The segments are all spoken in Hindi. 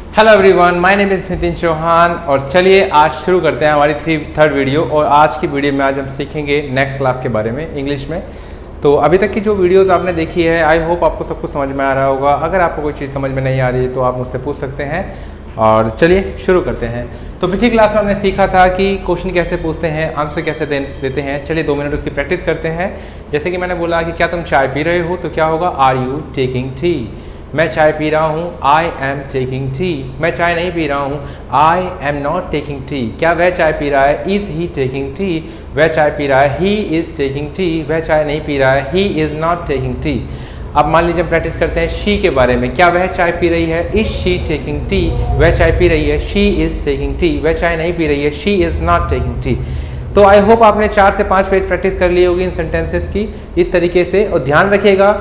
Hello everyone, my name is Nitin Chauhan और चलिए आज शुरू करते हैं हमारी थर्ड वीडियो। और आज की वीडियो में आज हम सीखेंगे नेक्स्ट क्लास के बारे में इंग्लिश में। तो अभी तक की जो वीडियोस आपने देखी है, आई होप आपको सब कुछ समझ में आ रहा होगा। अगर आपको कोई चीज़ समझ में नहीं आ रही है तो आप मुझसे पूछ सकते हैं। और चलिए शुरू करते हैं। तो पिछली क्लास में हमने सीखा था कि क्वेश्चन कैसे पूछते हैं, आंसर कैसे देते हैं। चलिए 2 मिनट उसकी प्रैक्टिस करते हैं। जैसे कि मैंने बोला कि क्या तुम चाय पी रहे हो, तो क्या होगा, आर यू टेकिंग टी। मैं चाय पी रहा हूँ, आई एम टेकिंग टी। मैं चाय नहीं पी रहा हूँ, I am not taking tea. क्या वह चाय पी रहा है, इज़ ही टेकिंग टी। वह चाय पी रहा है, ही इज़ टेकिंग टी। वह चाय नहीं पी रहा है, he is not taking tea. अब मान लीजिए प्रैक्टिस करते हैं शी के बारे में। क्या वह चाय पी रही है, इज़ शी टेकिंग टी। वह चाय पी रही है, शी इज़ टेकिंग टी। वह चाय नहीं पी रही है, she is not taking tea. तो आई होप आपने 4 से 5 पेज प्रैक्टिस कर ली होगी इन सेंटेंसेस की इस तरीके से। और ध्यान रखिएगा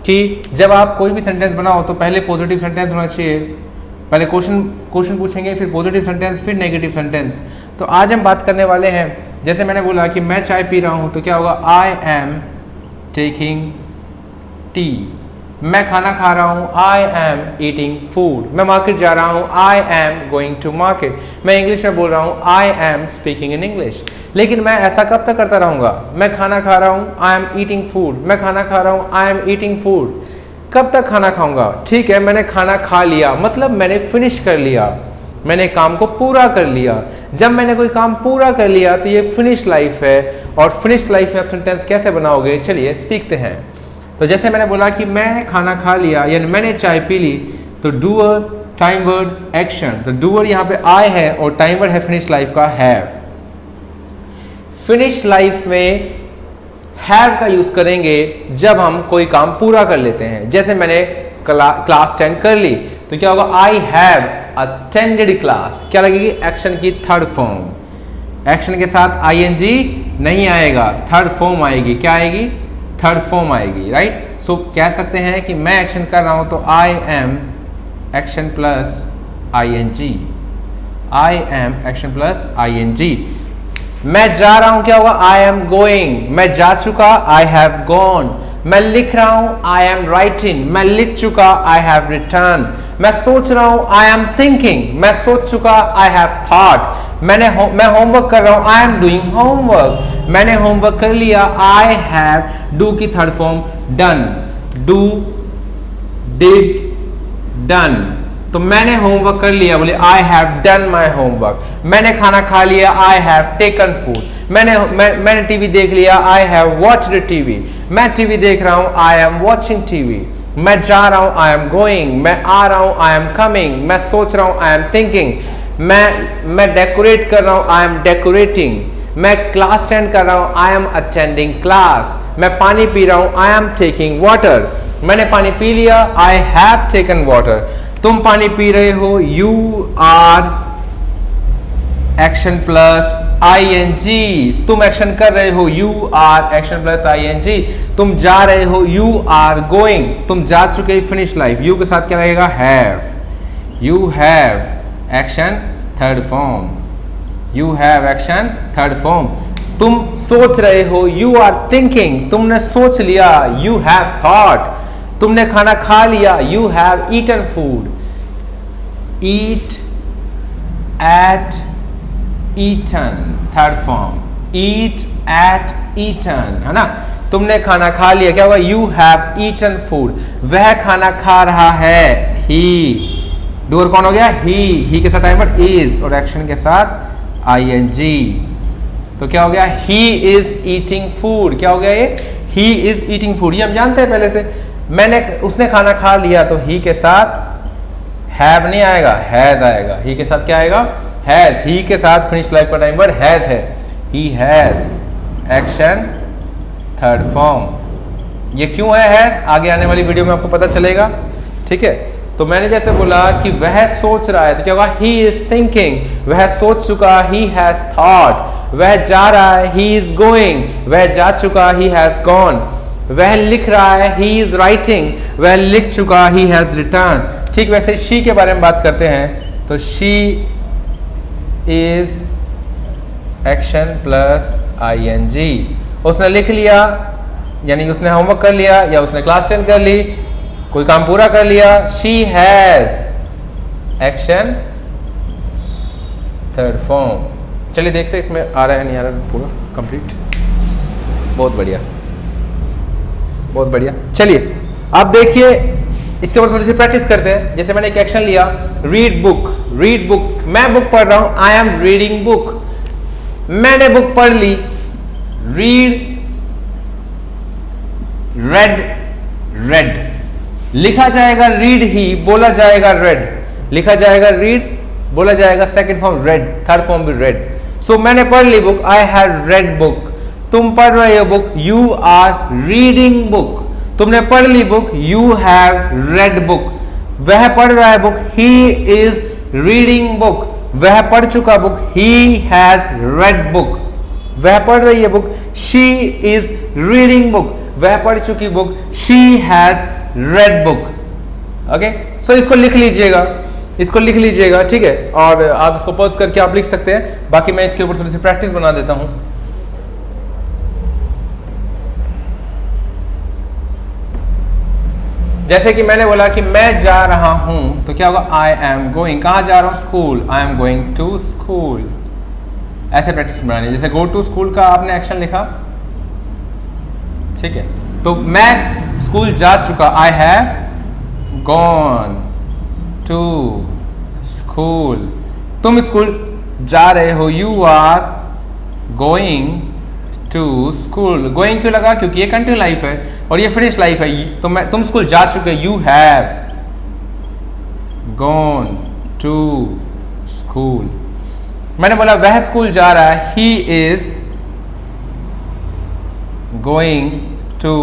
कि जब आप कोई भी सेंटेंस बनाओ तो पहले पॉजिटिव सेंटेंस होना चाहिए। पहले क्वेश्चन पूछेंगे, फिर पॉजिटिव सेंटेंस, फिर नेगेटिव सेंटेंस। तो आज हम बात करने वाले हैं, जैसे मैंने बोला कि मैं चाय पी रहा हूँ, तो क्या होगा, आई एम टेकिंग टी। मैं खाना खा रहा हूँ, आई एम ईटिंग फूड। मैं मार्केट जा रहा हूँ, I am going to market. मैं इंग्लिश में बोल रहा हूँ, I am speaking in English. लेकिन मैं ऐसा कब तक करता रहूँगा। मैं खाना खा रहा हूँ, आई एम ईटिंग फूड। मैं खाना खा रहा हूँ, आई एम ईटिंग फूड। कब तक खाना खाऊंगा, ठीक है, मैंने खाना खा लिया, मतलब मैंने फिनिश कर लिया, मैंने काम को पूरा कर लिया। जब मैंने कोई काम पूरा कर लिया तो ये फिनिश लाइफ है। और फिनिश लाइफ में आप सेंटेंस कैसे बनाओगे, चलिए सीखते हैं। तो जैसे मैंने बोला कि मैं खाना खा लिया, यानी मैंने चाय पी ली, तो डूअर, टाइम वर्ड, एक्शन। तो डूअर यहाँ पे आई है और टाइम वर्ड है फिनिश लाइफ का हैव। फिनिश लाइफ में हैव का यूज करेंगे जब हम कोई काम पूरा कर लेते हैं। जैसे मैंने क्लास 10 कर ली, तो क्या होगा, आई हैव अटेंडेड क्लास। क्या लगेगी, एक्शन की थर्ड फॉर्म। एक्शन के साथ आईएनजी नहीं आएगा, थर्ड फॉर्म आएगी। क्या आएगी, थर्ड फॉर्म आएगी, राइट। सो कह सकते हैं कि मैं एक्शन कर रहा हूं तो I am action plus ING. I am action plus ING. मैं जा रहा हूं, क्या होगा, आई एम गोइंग। मैं जा चुका, आई हैव गॉन। मैं लिख रहा हूं, आई एम राइटिंग। मैं लिख चुका, आई हैव रिटर्न। मैं सोच रहा हूं, आई एम थिंकिंग। मैं सोच चुका, आई हैव थॉट। मैं होमवर्क कर रहा हूं, आई एम डूइंग होमवर्क। मैंने होमवर्क कर लिया, आई हैव डू की third form done. Do, did, done. तो मैंने होमवर्क कर लिया, बोले I have done my homework. मैंने खाना खा लिया, आई हैव टेकन फूड। मैंने टीवी देख लिया, आई हैव वॉच्ड टीवी। मैं टीवी देख रहा हूं, आई एम वॉचिंग टीवी। मैं जा रहा हूं, आई एम गोइंग। मैं आ रहा हूं, आई एम कमिंग। मैं सोच रहा हूं, आई एम थिंकिंग। मैं डेकोरेट कर रहा हूं, आई एम डेकोरेटिंग। मैं क्लास अटेंड कर रहा हूं, आई एम अटेंडिंग क्लास। मैं पानी पी रहा हूं, आई एम टेकिंग वाटर। मैंने पानी पी लिया, आई हैव टेकन वाटर। तुम पानी पी रहे हो, you are action plus ING. तुम एक्शन कर रहे हो, you are action plus ING. तुम जा रहे हो, यू आर गोइंग। तुम जा चुके, फिनिश लाइफ। यू के साथ क्या रहेगा, have. You have action third form. You have action third form. तुम सोच रहे हो, यू आर थिंकिंग। तुमने सोच लिया, यू हैव थॉट। तुमने खाना खा लिया, you have eaten food. Eat, ate, eaten third form. Eat, ate, eaten, है ना। तुमने खाना खा लिया, क्या होगा, यू हैव ईटन फूड। वह खाना खा रहा है, ही। डूअर कौन हो गया, ही के साथ टाइम वर्ड इज और एक्शन के साथ आईएनजी। तो क्या हो गया, ही इज ईटिंग फूड। क्या हो गया ये, ही इज ईटिंग फूड। ये हम जानते हैं पहले से। उसने खाना खा लिया, तो ही के साथ हैव नहीं आएगा, हैज आएगा। ही के साथ क्या आएगा, हैज। ही के साथ फिनिश लाइफ का टाइम वर्ड हैज है। He has action third form. ये क्यों है हैज, आगे आने वाली वीडियो में आपको पता चलेगा, ठीक है। तो मैंने जैसे बोला कि वह सोच रहा है, तो क्या होगा, ही इज थिंकिंग। वह सोच चुका, ही हैज थॉट। वह जा रहा है, ही इज गोइंग। वह जा चुका, ही हैज गॉन। वह लिख रहा है, ही इज राइटिंग। वह लिख चुका, ही हैज रिटर्न। ठीक वैसे शी के बारे में बात करते हैं, तो she is action plus ING. उसने लिख लिया, यानी उसने होमवर्क कर लिया या उसने क्लास 10 कर ली, कोई काम पूरा कर लिया। She has action third form. चलिए देखते हैं इसमें आ रहा है नहीं आ रहा पूरा कंप्लीट। बहुत बढ़िया, बहुत बढ़िया। चलिए अब देखिए इसके ऊपर थोड़ी सी प्रैक्टिस करते हैं। जैसे मैंने एक एक्शन लिया, रीड बुक। रीड बुक, मैं बुक पढ़ रहा हूं, आई एम रीडिंग बुक। मैंने बुक पढ़ ली, रीड, रेड, रेड। लिखा जाएगा रीड ही, बोला जाएगा रेड। लिखा जाएगा रीड, बोला जाएगा second form read, third form भी रेड। सो मैंने पढ़ ली book, I have read book. तुम पढ़ रहे हो book, you are reading book. तुमने पढ़ ली book, you have read book. वह पढ़ रहा है book, he is reading book. वह पढ़ चुका book, he has read book. वह पढ़ रही है book, she is reading book. वह पढ़ चुकी book, she has read book. Okay, सो इसको लिख लीजिएगा, इसको लिख लीजिएगा, ठीक है। और आप इसको पॉज करके आप लिख सकते हैं। बाकी मैं इसके ऊपर थोड़ी सी प्रैक्टिस बना देता हूं। जैसे कि मैंने बोला कि मैं जा रहा हूं, तो क्या होगा, आई एम गोइंग। कहां जा रहा हूं, school, I am going to school. ऐसे प्रैक्टिस बनानी है। जैसे गो टू स्कूल का आपने एक्शन लिखा, ठीक है, तो मैं स्कूल जा चुका, I have gone to school. तुम स्कूल जा रहे हो, you are going to school. Going क्यों लगा, क्योंकि ये कंटिन्यू लाइफ है और ये फिनिश लाइफ है। तो तुम स्कूल जा चुके, you have gone to school. मैंने बोला वह स्कूल जा रहा है, he is going to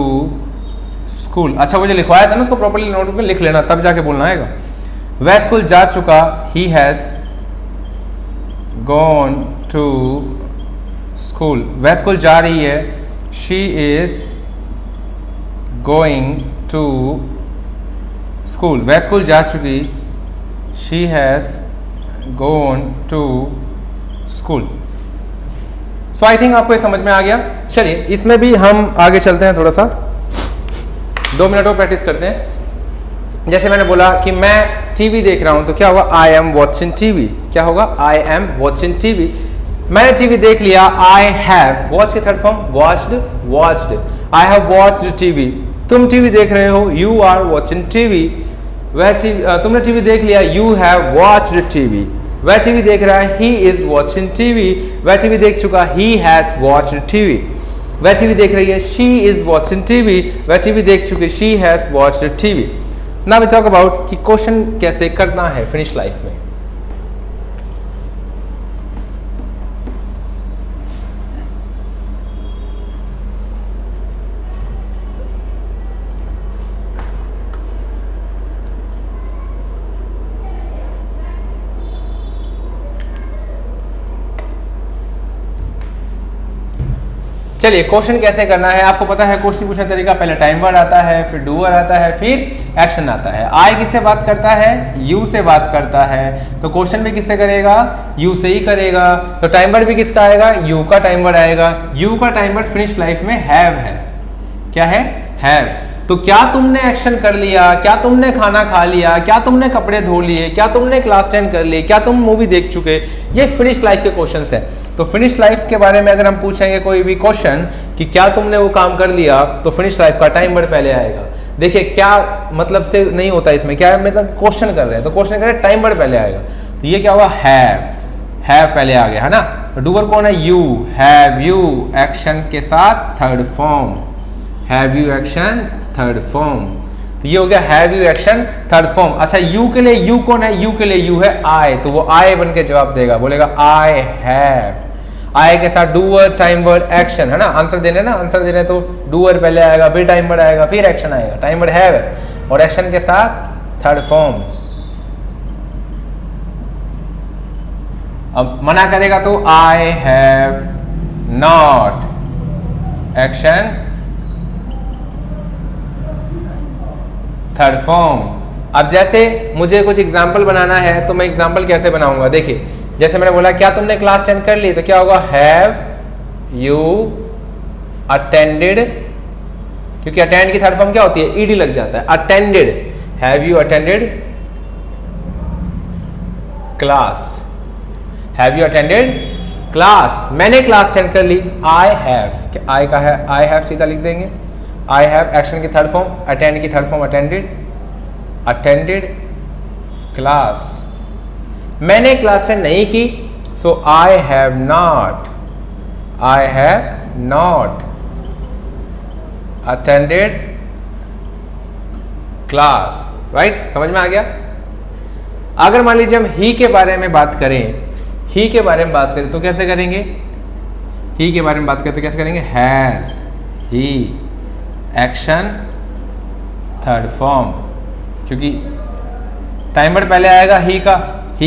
school. अच्छा, वो जो लिखवाया था ना उसको प्रॉपर्ली नोटबुक में लिख लेना, तब जाके बोलना आएगा। वह स्कूल जा चुका, he has gone to school. वह स्कूल जा रही है, she is going to school. वह स्कूल जा चुकी, she has gone to school. So I think आपको ये समझ में आ गया। चलिए इसमें भी हम आगे चलते हैं, थोड़ा सा 2 मिनट और प्रैक्टिस करते हैं। जैसे मैंने बोला कि मैं टीवी देख रहा हूं, तो क्या होगा, आई एम वॉचिंग टीवी। क्या होगा, आई एम वॉचिंग टीवी। मैंने टीवी देख लिया, आई हैव, वॉच के third form watched, watched. I have watched TV. तुम टीवी देख रहे हो, यू आर वॉचिंग टीवी। वह तुमने टीवी देख लिया, यू हैव वॉच्ड टीवी। वह टीवी देख रहा है, ही इज वॉचिंग टीवी। वह टीवी देख चुका, ही हैज वॉच्ड टीवी। वह टीवी देख रही है, शी इज वॉचिंग टीवी। वह टीवी देख चुकी, she has watched TV. Now we talk about कि क्वेश्चन कैसे करना है फिनिश लाइफ में। चलिए क्वेश्चन कैसे करना है आपको पता है। क्वेश्चन पूछने का तरीका, पहले टाइम वर्ड आता है, फिर डूअर आता है, फिर एक्शन आता है। आई किससे बात करता है, यू से बात करता है। तो क्वेश्चन भी किससे करेगा, यू से ही करेगा। तो टाइम वर्ड भी किसका आएगा, यू का टाइम वर्ड आएगा। यू का टाइम वर्ड फिनिश लाइफ में हैव है। क्या है, हैव। तो क्या तुमने एक्शन कर लिया, क्या तुमने खाना खा लिया, क्या तुमने कपड़े धो लिए, क्या तुमने क्लास 10 कर ली, क्या तुम मूवी देख चुके, ये फिनिश लाइफ के क्वेश्चंस हैं। तो फिनिश लाइफ के बारे में अगर हम पूछेंगे कोई भी क्वेश्चन कि क्या तुमने वो काम कर लिया, तो फिनिश लाइफ का टाइम वर्ड पहले आएगा। देखिए क्या मतलब से नहीं होता इसमें, क्या मतलब क्वेश्चन कर रहे हैं तो क्वेश्चन कर रहे हैं, टाइम वर्ड पहले आएगा। तो ये क्या हुआ, हैव पहले आ गया है ना। तो डूअर कौन है, यू। हैव यू एक्शन के साथ third form, have you action third form. तो ये हो गया have you action third form. अच्छा यू के लिए यू कौन है, यू के लिए यू है आई, तो वो आई बन के जवाब देगा, बोलेगा आई हैव। आई के साथ डूअर टाइम वर्ड एक्शन है ना, आंसर देने ना, आंसर देने तो डूअर पहले आएगा, फिर टाइम वर्ड आएगा, फिर एक्शन आएगा। टाइम वर्ड हैव है और एक्शन के साथ थर्ड फॉर्म। अब मना करेगा तो आई have not action third form. अब जैसे मुझे कुछ एग्जाम्पल बनाना है तो मैं एग्जाम्पल कैसे बनाऊंगा, देखिए जैसे मैंने बोला क्या तुमने क्लास 10 कर ली, तो क्या होगा, हैव यू अटेंडेड, क्योंकि अटेंड की थर्ड फॉर्म क्या होती है, ईडी लग जाता है, attended. Have you attended class. Have you attended class? मैंने क्लास अटेंड कर ली। आई हैव, आई का है आई हैव सीधा लिख देंगे। आई हैव एक्शन की थर्ड फॉर्म, अटेंड की third form attended, attended class. मैंने क्लास अटेंड नहीं की, so I have not, I have not attended class. Right, समझ में आ गया? अगर मान लीजिए हम ही के बारे में बात करें, ही के बारे में बात करें तो कैसे करेंगे? ही के बारे में बात करें तो कैसे करेंगे? Has, he, action third form, क्योंकि टाइम वर्ड पहले आएगा ही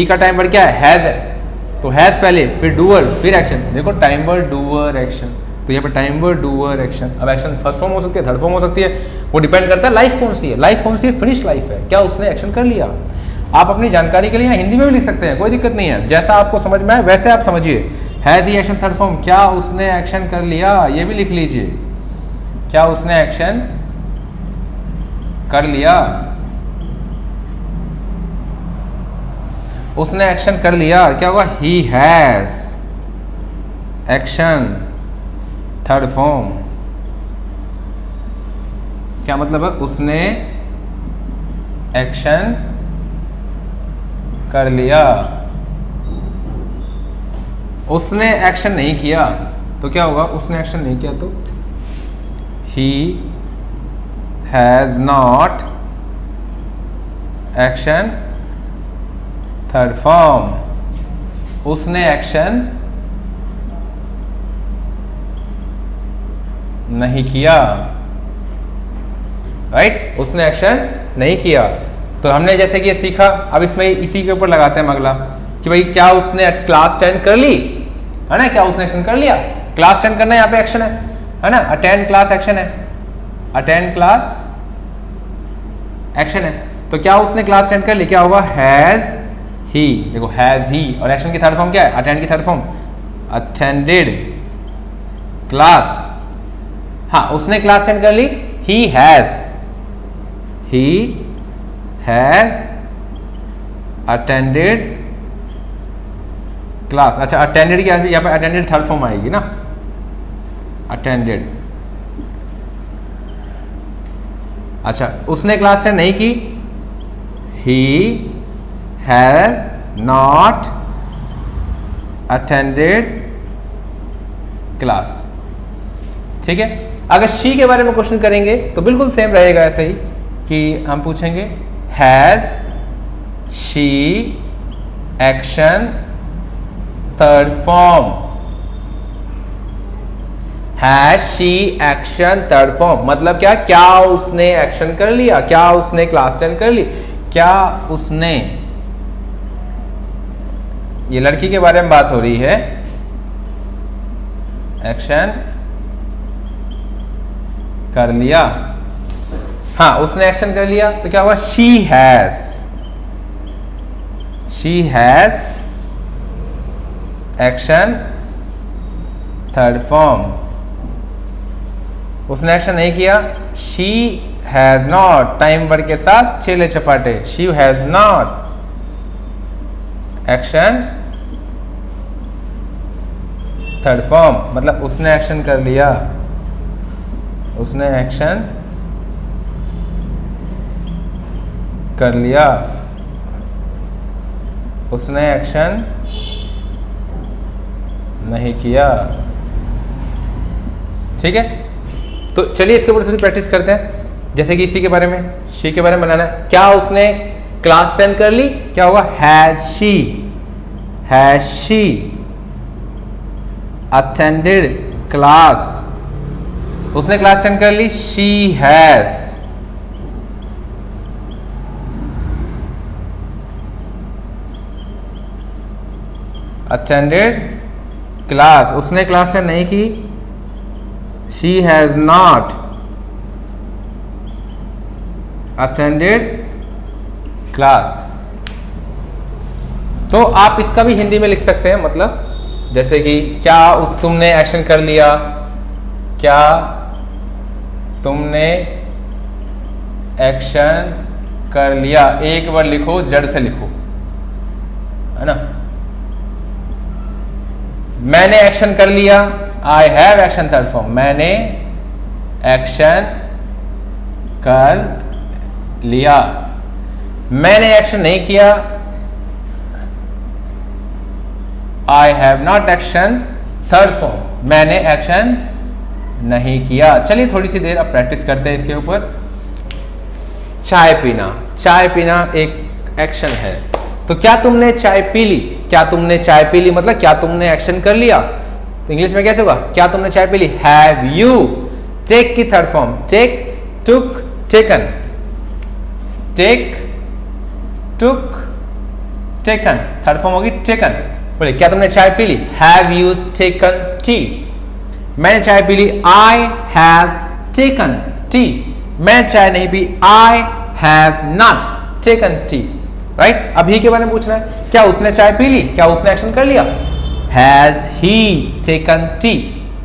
का टाइम वर्ड क्या है? हैज है, तो हैज पहले, फिर डूअर, फिर एक्शन। देखो टाइम वर्ड डूअर एक्शन, तो यहाँ पे टाइम वर्ड डूअर एक्शन। अब एक्शन फर्स्ट फॉर्म हो सकती है, थर्ड फॉर्म हो सकती है, वो डिपेंड करता है लाइफ कौन सी है। लाइफ कौन सी है? फिनिश लाइफ है। क्या उसने एक्शन कर लिया? आप अपनी जानकारी के लिए हिंदी में भी लिख सकते हैं, कोई दिक्कत नहीं है, जैसा आपको समझ में आए वैसे आप समझिए। Has he action third form, क्या उसने एक्शन कर लिया, ये भी लिख लीजिए। क्या उसने एक्शन कर लिया? उसने एक्शन कर लिया, क्या होगा? He has action third form. क्या मतलब है? उसने एक्शन कर लिया। उसने एक्शन नहीं किया तो क्या होगा? उसने एक्शन नहीं किया तो ही has not action third form. उसने एक्शन नहीं किया। राइट, उसने एक्शन नहीं किया। तो हमने जैसे कि ये सीखा, अब इसमें इसी के ऊपर लगाते हैं अगला कि भाई क्या उसने क्लास अटेंड कर ली, है ना? क्या उसने एक्शन कर लिया? क्लास अटेंड करना यहाँ पे एक्शन है ना? अटेंड क्लास एक्शन है, अटेंड क्लास एक्शन है। तो क्या उसने क्लास अटेंड कर ली? क्या होगा? Has he. देखो हैज ही, और एक्शन की थर्ड फॉर्म क्या है? अटेंड की थर्ड फॉर्म अटेंडेड क्लास। हाँ, उसने क्लास अटेंड कर ली, ही हैज अटेंडेड क्लास। अच्छा, अटेंडेड क्या है? यहाँ पे अटेंडेड थर्ड फॉर्म आएगी ना, अटेंडेड। अच्छा, उसने क्लास अटेंड नहीं की, ही हैज नॉट अटेंडेड क्लास। ठीक है। अगर शी के बारे में क्वेश्चन करेंगे तो बिल्कुल सेम रहेगा, ऐसे ही कि हम पूछेंगे has she action third form. Has she action third form मतलब क्या? क्या उसने एक्शन कर लिया? क्या उसने क्लास अटेंड कर ली? क्या उसने, ये लड़की के बारे में बात हो रही है, एक्शन कर लिया। हाँ, उसने एक्शन कर लिया तो क्या हुआ? She has action third form. उसने एक्शन नहीं किया, she has not, time word के साथ छेले चपाटे, she has not action third form मतलब उसने एक्शन कर लिया, उसने एक्शन कर लिया, उसने एक्शन नहीं किया। ठीक है, तो चलिए इसके ऊपर थोड़ी प्रैक्टिस करते हैं। जैसे कि इसी के बारे में, शी के बारे में बनाना है। क्या उसने क्लास अटेंड कर ली? क्या होगा? Has she attended class. उसने क्लास अटेंड कर ली, शी हैज अटेंडेड क्लास। उसने क्लास अटेंड नहीं की, she has not attended class. तो आप इसका भी हिंदी में लिख सकते हैं, मतलब जैसे कि क्या तुमने एक्शन कर लिया? क्या तुमने एक्शन कर लिया? एक बार लिखो, जड़ से लिखो, है ना। मैंने एक्शन कर लिया, आई हैव एक्शन थर्ड फॉर्म, मैंने एक्शन कर लिया। मैंने एक्शन नहीं किया, I have not action third form, मैंने एक्शन नहीं किया। चलिए थोड़ी सी देर अब प्रैक्टिस करते हैं इसके ऊपर। चाय पीना, चाय पीना एक एक्शन है, तो क्या तुमने चाय पी ली, क्या तुमने चाय पी ली मतलब क्या तुमने एक्शन कर लिया। तो इंग्लिश में कैसे होगा, क्या तुमने चाय पी ली, हैव यू। टेक की third form, take, took, taken, take, took, taken, third form होगी टेकन। बोले क्या तुमने चाय पी ली, हैव यू टेकन टी। मैंने चाय पी ली, आई हैव टेकन टी। मैं चाय नहीं पी, I have not taken tea. Right, अब ही के बारे में पूछना है, क्या उसने चाय पी ली, क्या उसने एक्शन कर लिया, हैज ही टेकन टी।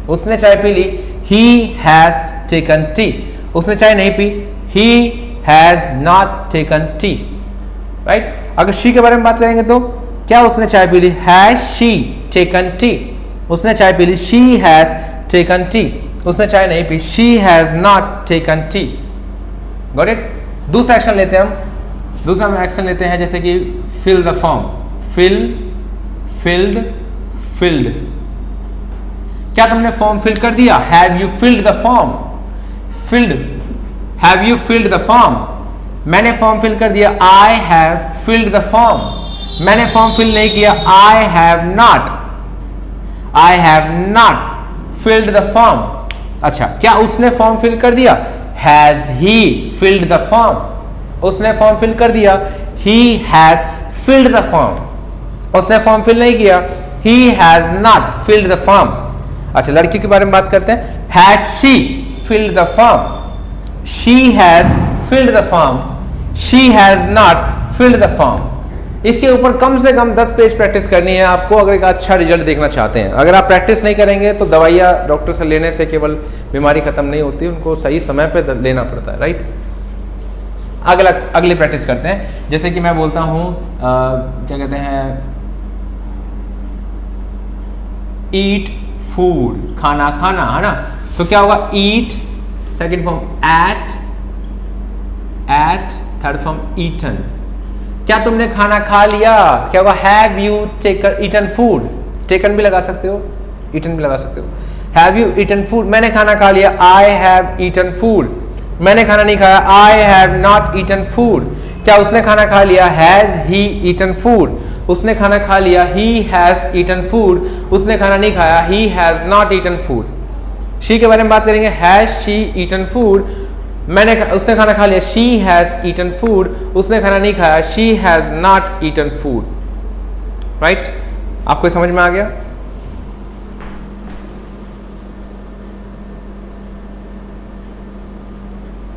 उसने चाय पी ली, ही हैज टेकन टी। उसने चाय नहीं पी, he has not taken tea. Right, अगर शी के बारे में बात करेंगे तो क्या उसने चाय पी ली, हैज शी टेकन टी। उसने चाय पी ली, शी हैज टेकन टी। उसने चाय नहीं पी, she has not taken tea. Got it. दूसरा एक्शन लेते हैं हम, दूसरा हम एक्शन लेते हैं जैसे कि fill the form, fill, filled, filled. क्या तुमने फॉर्म फिल कर दिया, have you filled the form, filled, have you filled the form. मैंने फॉर्म फिल कर दिया, I have filled the form. मैंने फॉर्म फिल नहीं किया, I have not, I have not filled the form. अच्छा, क्या उसने फॉर्म फिल कर दिया, has he filled the form. उसने फॉर्म फिल कर दिया, he has field the form. उसने फॉर्म फिल नहीं किया, ही has not filled the form. अच्छा, लड़की के बारे में बात करते हैं, has she field the form, she has field the form, she has not filled the form. इसके ऊपर कम से कम 10 पेज प्रैक्टिस करनी है आपको अगर एक अच्छा रिजल्ट देखना चाहते हैं। अगर आप प्रैक्टिस नहीं करेंगे तो दवाइयाँ डॉक्टर से लेने से केवल बीमारी खत्म नहीं होती, उनको सही समय पे लेना पड़ता है। राइट, अगली प्रैक्टिस करते हैं। जैसे कि मैं बोलता हूँ क्या कहते हैं, ईट फूड, खाना खाना, है ना। सो क्या होगा, eat, second form ate, ate, third form eaten. क्या तुमने खाना खा लिया, क्या होगा, have you taken eaten food. Taken भी लगा सकते हो, ईटन भी लगा सकते हो। हैव यू ईटन फूड, मैंने खाना खा लिया, आई हैव ईटन फूड। मैंने खाना नहीं खाया, I have not eaten food. क्या उसने खाना खा लिया, हैज ही ईटन फूड। उसने खाना खा लिया, ही हैज ईटन फूड। उसने खाना नहीं खाया, he has not eaten food. She के बारे में बात करेंगे, हैज शी ईटन फूड। उसने खाना खा लिया, शी हैज ईटन फूड। उसने खाना नहीं खाया, she has not eaten food. Right, आपको समझ में आ गया।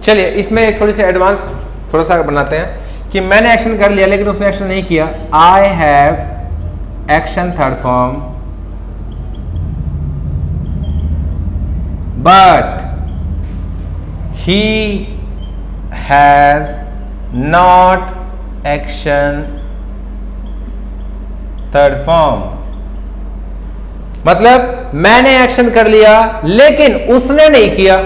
चलिए इसमें एक थोड़ी सी एडवांस थोड़ा सा बनाते हैं कि मैंने एक्शन कर लिया लेकिन उसने एक्शन नहीं किया, I have action third form but he has not action third form। मतलब मैंने एक्शन कर लिया लेकिन उसने नहीं किया।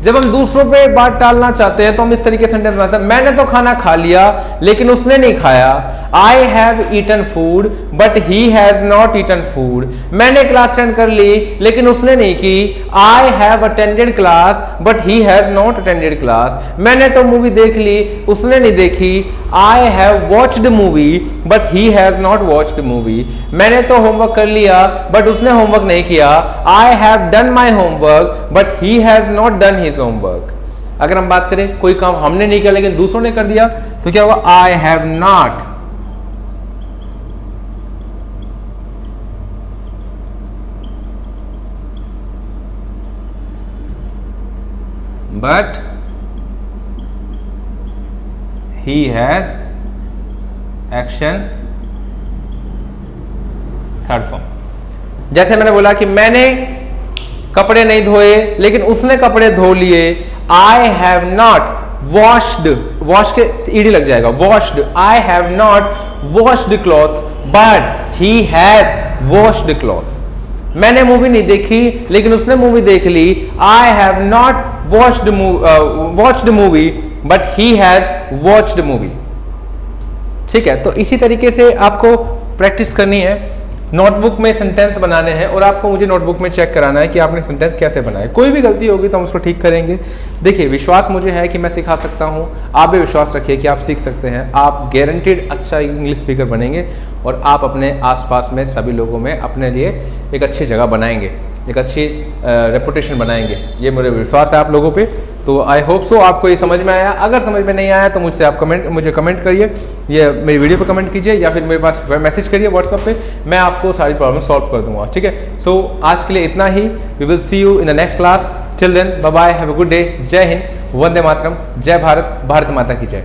जब हम दूसरों पे बात टालना चाहते हैं तो हम इस तरीके से सेंटेंस बनाते हैं, मैंने तो खाना खा लिया लेकिन उसने नहीं खाया। I have eaten food but he has not eaten food. मैंने क्लास अटेंड कर ली लेकिन उसने नहीं की। I have attended class but he has not attended class. मैंने तो मूवी देख ली, उसने नहीं देखी। I have watched movie but he has not watched movie. मैंने तो होमवर्क कर लिया बट उसने होमवर्क नहीं किया। I have done my homework but he has not done his homework. अगर हम बात करें कोई काम हमने नहीं किया लेकिन दूसरों ने कर दिया तो क्या होगा, आई have not but he has action third form. जैसे मैंने बोला कि मैंने कपड़े नहीं धोए लेकिन उसने कपड़े धो लिए। I have not washed, wash के ईडी लग जाएगा, washed, I have not washed clothes but he has washed clothes. मैंने मूवी नहीं देखी लेकिन उसने मूवी देख ली, I have not watched movie but he has watched movie. ठीक है, तो इसी तरीके से आपको प्रैक्टिस करनी है। नोटबुक में सेंटेंस बनाने हैं और आपको मुझे नोटबुक में चेक कराना है कि आपने सेंटेंस कैसे बनाए। कोई भी गलती होगी तो हम उसको ठीक करेंगे। देखिए, विश्वास मुझे है कि मैं सिखा सकता हूं, आप भी विश्वास रखिए कि आप सीख सकते हैं। आप गारंटीड अच्छा इंग्लिश स्पीकर बनेंगे और आप अपने आसपास में सभी लोगों में अपने लिए एक अच्छी जगह बनाएंगे, एक अच्छी रेपुटेशन बनाएंगे। ये मेरे विश्वास है आप लोगों पे। तो आई होप सो आपको ये समझ में आया। अगर समझ में नहीं आया तो मुझसे आप मुझे कमेंट करिए, ये मेरी वीडियो पे कमेंट कीजिए या फिर मेरे पास मैसेज करिए व्हाट्सएप पे, मैं आपको सारी प्रॉब्लम सॉल्व कर दूंगा। ठीक है, सो आज के लिए इतना ही। We will see you in the next class. Till then bye bye, have a good day. जय हिंद, वंदे मातरम, जय भारत, भारत माता की जय।